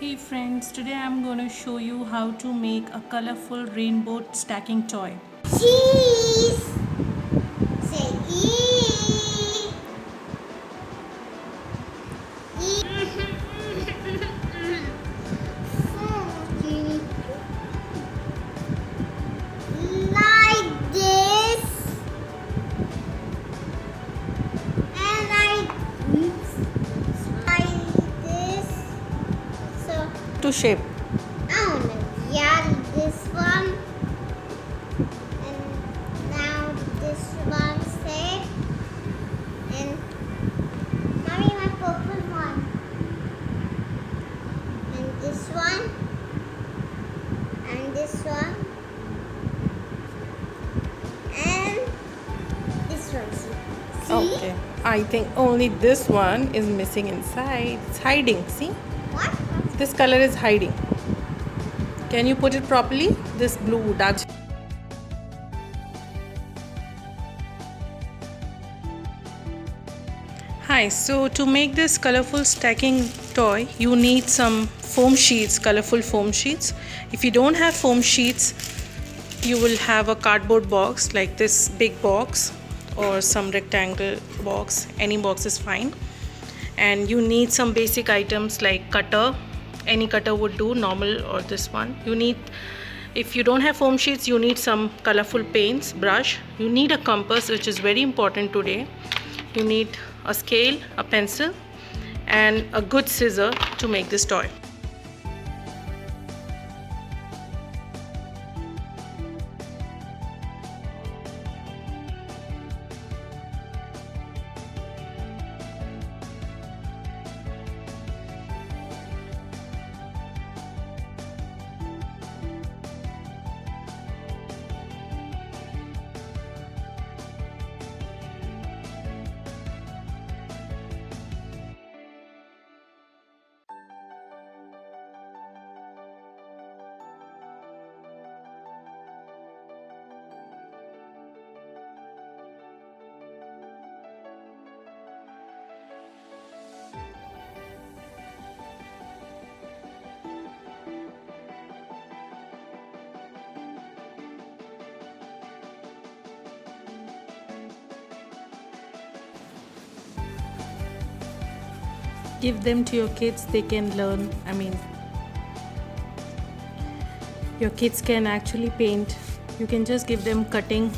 Hey friends, today I'm going to show you how to make a colorful rainbow stacking toy. Cheese. Say E. Like this, and like this. So To shape. I wanna this one, and now this one said, and mommy my purple one, and this one, and this one, and this one. See? Okay. I think only this one is missing inside. It's hiding. See? What? This color is hiding. Can you put it properly? This blue dark. Hi, so to make this colorful stacking toy, you need some foam sheets, colorful foam sheets. If you don't have foam sheets, you will have a cardboard box like this big box or some rectangle box. Any box is fine. And you need some basic items like cutter. Any cutter would do, normal or this one. You need, if you don't have foam sheets, you need some colorful paints, brush. You need a compass, which is very important today. You need a scale, a pencil, and a good scissor to make this toy. Give them to your kids, they can learn. I mean, your kids can actually paint. You can just give them cutting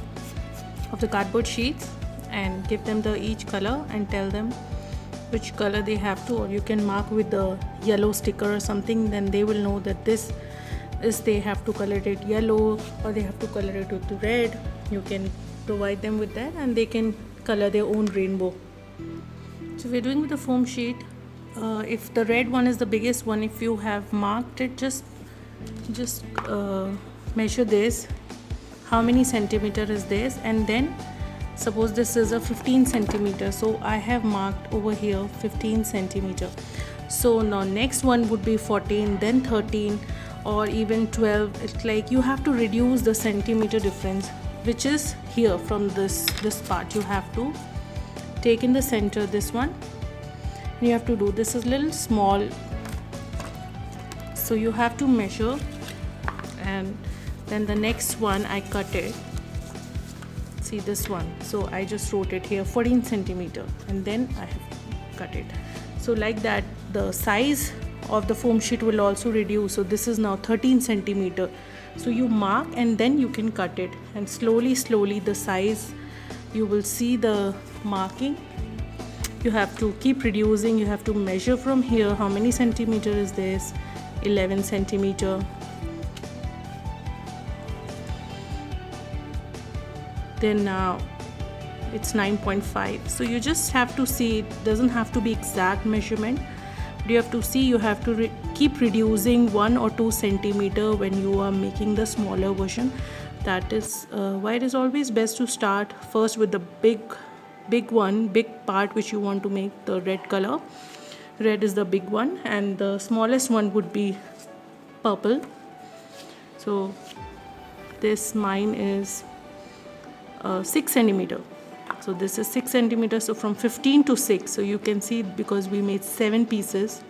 of the cardboard sheets and give them the each color and tell them which color they have to, or you can mark with the yellow sticker or something, then they will know that this is they have to color it yellow or they have to color it with red. You can provide them with that and they can color their own rainbow. So we're doing with the foam sheet. If the red one is the biggest one, if you have marked it, just measure this, how many centimeter is this, and then suppose this is a 15 centimeter, so I have marked over here 15 centimeter. So now next one would be 14, then 13, or even 12. It's like you have to reduce the centimeter difference, which is here from this part. You have to take in the center this one. You have to do this is little small, so you have to measure, and then the next one I cut it. See this one, so I just wrote it here 14 centimeter and then I have cut it. So like that the size of the foam sheet will also reduce. So this is now 13 centimeter, so you mark and then you can cut it, and slowly the size you will see the marking. You have to keep reducing. You have to measure from here how many centimeter is this, 11 centimeter, then now it's 9.5. so you just have to see, it doesn't have to be exact measurement, but you have to see, you have to keep reducing 1 or 2 centimeter when you are making the smaller version. That is why it is always best to start first with the big part which you want to make, the red color. Red is the big one and the smallest one would be purple. So this mine is 6 centimeter, so this is 6 centimeters. So from 15 to 6, so you can see because we made 7 pieces,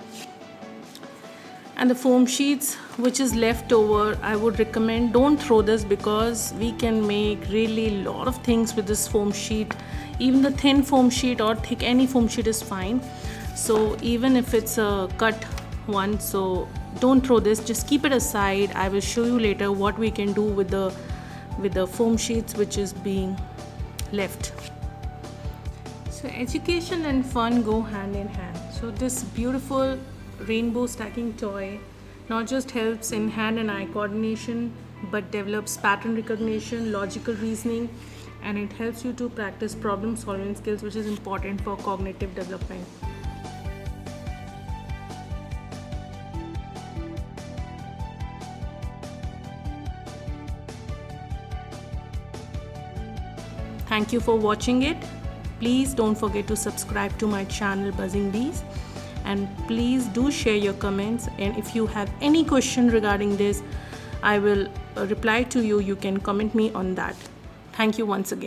And the foam sheets which is left over, I would recommend don't throw this, because we can make really lot of things with this foam sheet. Even the thin foam sheet or thick, any foam sheet is fine. So even if it's a cut one, so don't throw this, just keep it aside. I will show you later what we can do with the foam sheets which is being left. So education and fun go hand in hand. So this beautiful rainbow stacking toy not just helps in hand and eye coordination, but develops pattern recognition, logical reasoning, and it helps you to practice problem solving skills, which is important for cognitive development. Thank you for watching it. Please don't forget to subscribe to my channel Buzzing Bees, and please do share your comments, and if you have any question regarding this, I will reply to you. You can comment me on that. Thank you once again.